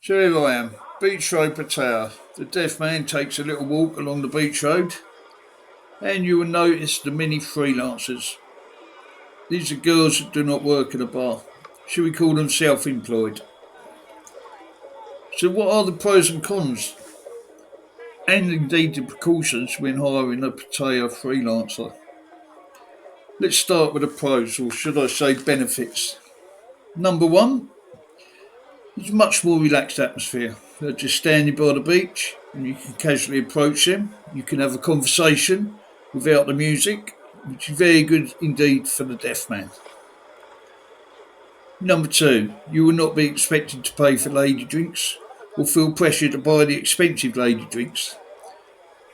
So here I am, Beach Road, Pattaya. The deaf man takes a little walk along the beach road, and you will notice the many freelancers. These are girls that do not work in a bar. Should we call them self-employed? So what are the pros and cons, and indeed the precautions when hiring a Pattaya freelancer? Let's start with the pros, or should I say benefits. Number one, it's a much more relaxed atmosphere. They're just standing by the beach and you can casually approach them. You can have a conversation without the music, which is very good indeed for the deaf man. Number two, you will not be expected to pay for lady drinks or feel pressure to buy the expensive lady drinks.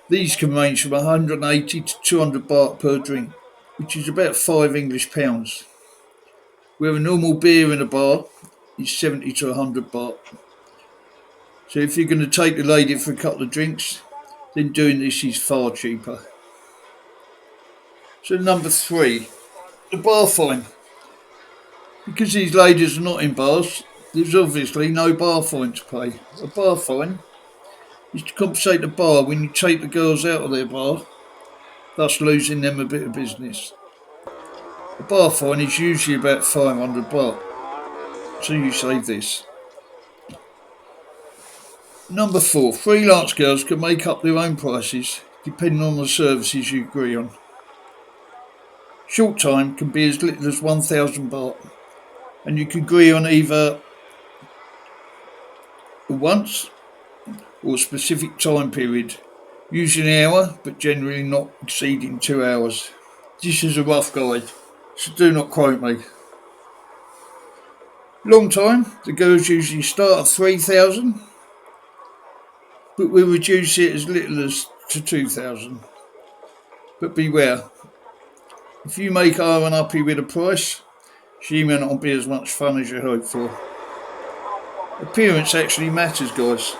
These can range from 180 to 200 baht per drink, which is about 5 English pounds, where a normal beer in a bar is 70 to 100 baht. So if you're going to take the lady for a couple of drinks, then doing this is far cheaper. So number three, the bar fine. Because these ladies are not in bars, there's obviously no bar fine to pay. A bar fine is to compensate the bar when you take the girls out of their bar, thus losing them a bit of business. A bar fine is usually about 500 baht, so you save this. Number four, freelance girls can make up their own prices depending on the services you agree on. Short time can be as little as 1,000 baht, and you can agree on either a once or a specific time period, usually an hour, but generally not exceeding 2 hours. This is a rough guide, so do not quote me. Long time, the girls usually start at 3,000, but we'll reduce it as little as to 2,000. But beware, if you make her unhappy with the price, she may not be as much fun as you hope for. Appearance actually matters, guys.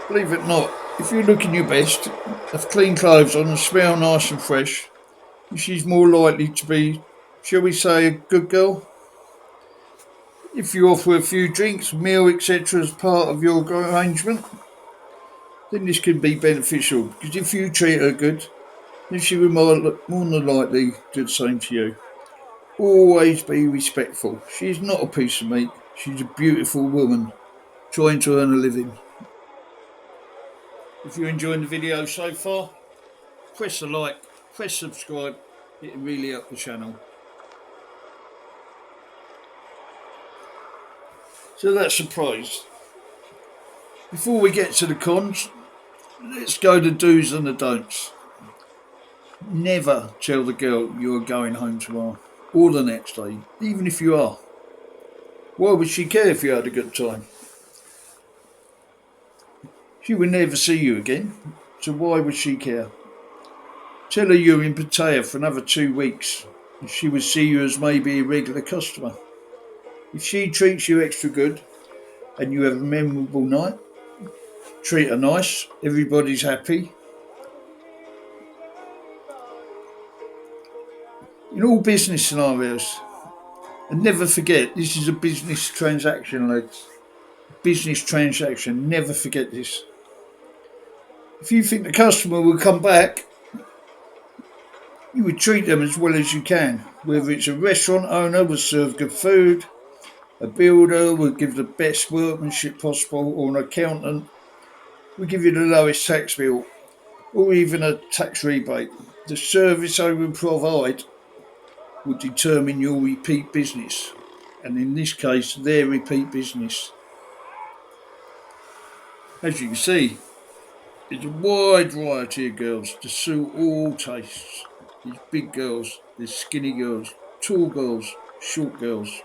Believe it or not, if you're looking your best, have clean clothes on and smell nice and fresh, she's more likely to be, shall we say, a good girl. If you offer a few drinks, meal, etc. as part of your arrangement, then this can be beneficial, because if you treat her good, then she will more than likely do the same to you. Always be respectful. She is not a piece of meat. She's a beautiful woman trying to earn a living. If you're enjoying the video so far, press a like, press subscribe. It will really help the channel. So that's the pros. Before we get to the cons, let's go to do's and the don'ts. Never tell the girl you are going home tomorrow or the next day, even if you are. Why would she care if you had a good time? She will never see you again, so why would she care? Tell her you're in Pattaya for another 2 weeks, and she will see you as maybe a regular customer. If she treats you extra good and you have a memorable night, treat her nice, everybody's happy. In all business scenarios, and never forget, this is a business transaction, lads. Business transaction, never forget this. If you think the customer will come back, you would treat them as well as you can. Whether it's a restaurant owner will serve good food, a builder will give the best workmanship possible, or an accountant will give you the lowest tax bill, or even a tax rebate. The service they will provide will determine your repeat business, and in this case, their repeat business. As you can see, there's a wide variety of girls to suit all tastes. There's big girls, there's skinny girls, tall girls, short girls,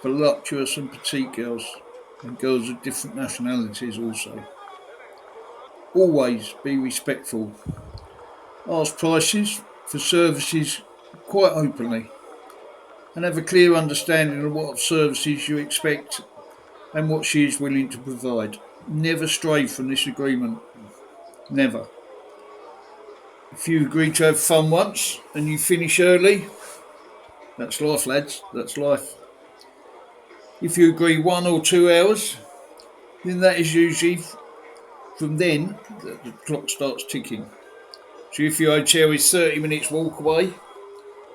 voluptuous and petite girls, and girls of different nationalities also. Always be respectful. Ask prices for services quite openly, and have a clear understanding of what services you expect and what she is willing to provide. Never stray from this agreement. Never. If you agree to have fun once and you finish early, that's life, lads. That's life. If you agree 1 or 2 hours then that is usually from then that the clock starts ticking. So if your hotel is 30 minutes walk away,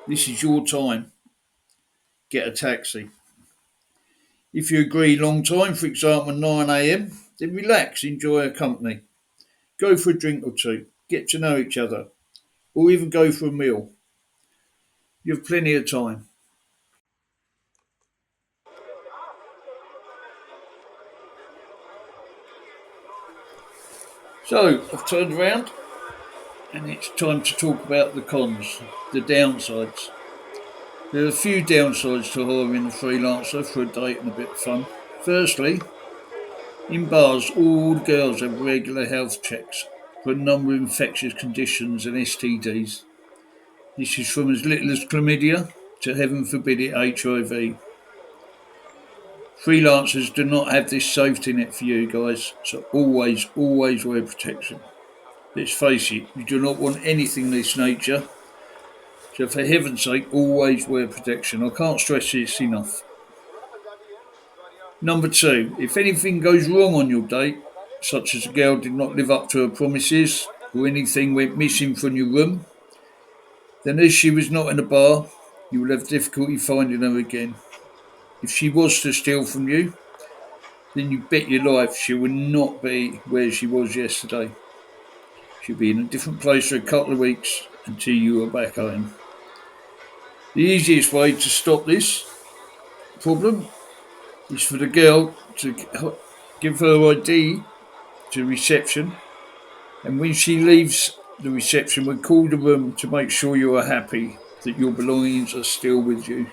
this is your time. Get a taxi. If you agree long time, for example 9 a.m., then relax, enjoy a company. Go for a drink or two, get to know each other, or even go for a meal. You have plenty of time. So I've turned around and it's time to talk about the cons, the downsides. There are a few downsides to hiring a freelancer for a date and a bit of fun. Firstly, in bars, all the girls have regular health checks for a number of infectious conditions and STDs. This is from as little as chlamydia to, heaven forbid it, HIV. Freelancers do not have this safety net for you guys, so always wear protection. Let's face it, you do not want anything of this nature, so for heaven's sake, always wear protection. I can't stress this enough. Number two, if anything goes wrong on your date, such as a girl did not live up to her promises, or anything went missing from your room, then as she was not in a bar, you will have difficulty finding her again. If she was to steal from you, then you bet your life she will not be where she was yesterday. She'll be in a different place for a couple of weeks until you are back home. The easiest way to stop this problem is for the girl to give her ID to reception, and when she leaves the reception, we'll call the room to make sure you are happy that your belongings are still with you.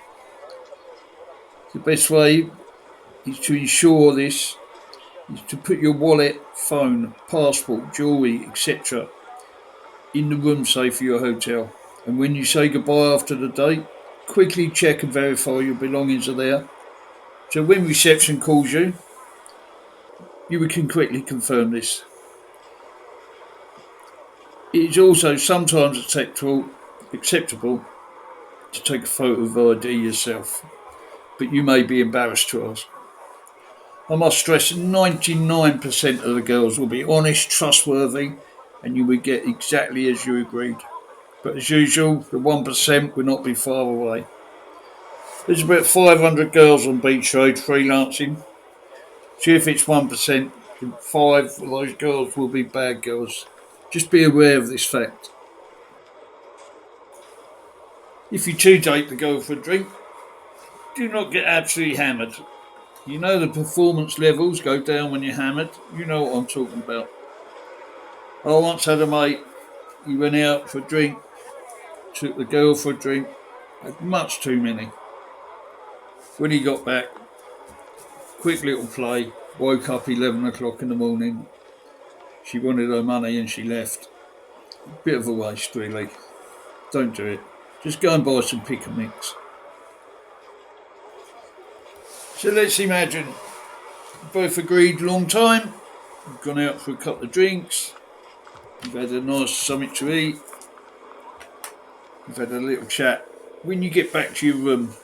The best way is to ensure this is to put your wallet, phone, passport, jewellery, etc. in the room safe for your hotel. And when you say goodbye after the date, quickly check and verify your belongings are there. So when reception calls you, you can quickly confirm this. It is also sometimes acceptable to take a photo of ID yourself, but you may be embarrassed to ask. I must stress 99% of the girls will be honest, trustworthy, and you will get exactly as you agreed. But as usual, the 1% will not be far away. There's about 500 girls on Beach Road freelancing. So if it's 1%, then 5 of those girls will be bad girls. Just be aware of this fact. If you do date the girl for a drink, do not get absolutely hammered. You know the performance levels go down when you're hammered. You know what I'm talking about. I once had a mate, he went out for a drink, took the girl for a drink, had much too many. When he got back, quick little play, woke up 11 o'clock in the morning. She wanted her money and she left. Bit of a waste, really. Don't do it. Just go and buy some pick and mix. So let's imagine both agreed long time, you've gone out for a couple of drinks, you've had a nice something to eat, you've had a little chat. When you get back to your room,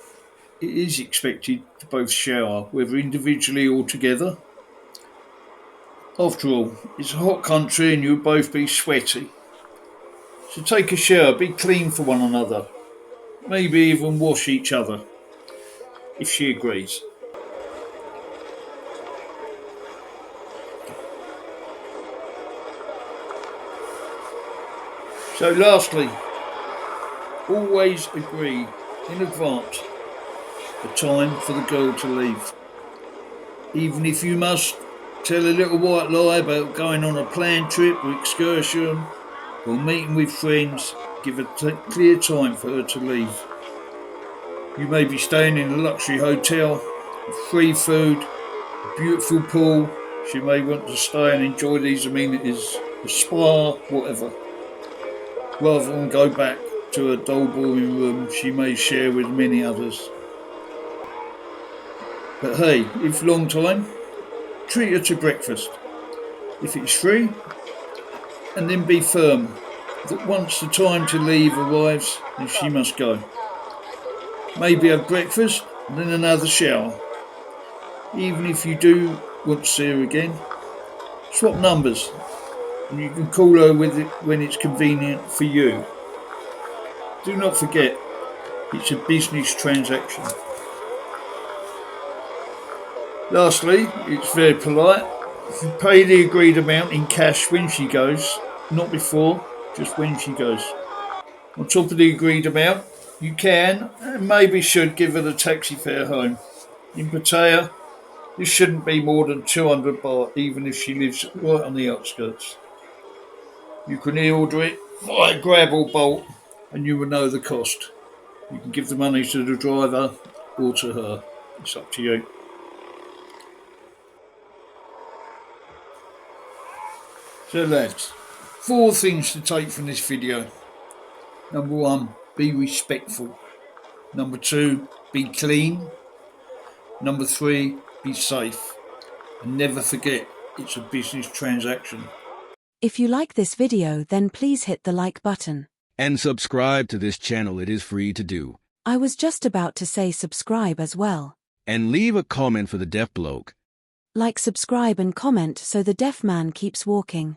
it is expected to both shower, whether individually or together. After all, it's a hot country and you'll both be sweaty. So take a shower, be clean for one another. Maybe even wash each other, if she agrees. So lastly, always agree in advance the time for the girl to leave. Even if you must tell a little white lie about going on a planned trip or excursion or meeting with friends, give a clear time for her to leave. You may be staying in a luxury hotel with free food, a beautiful pool. She may want to stay and enjoy these amenities, a spa, whatever. Rather than go back to a dull, boring room she may share with many others. But hey, if long time, treat her to breakfast. If it's free, and then be firm that once the time to leave arrives, then she must go. Maybe have breakfast and then another shower. Even if you do want to see her again, swap numbers and you can call her with it when it's convenient for you. Do not forget, it's a business transaction. Lastly, it's very polite. If you pay the agreed amount in cash when she goes, not before, just when she goes. On top of the agreed amount, you can and maybe should give her the taxi fare home. In Pattaya, this shouldn't be more than 200 baht, even if she lives right on the outskirts. You can order it via Grab or Bolt, and you will know the cost. You can give the money to the driver or to her. It's up to you. So lads, 4 things to take from this video. Number 1, be respectful. Number 2, be clean. Number 3, be safe. And never forget, it's a business transaction. If you like this video, then please hit the like button. And subscribe to this channel, it is free to do. I was just about to say subscribe as well. And leave a comment for the deaf bloke. Like, subscribe and comment so the deaf man keeps walking.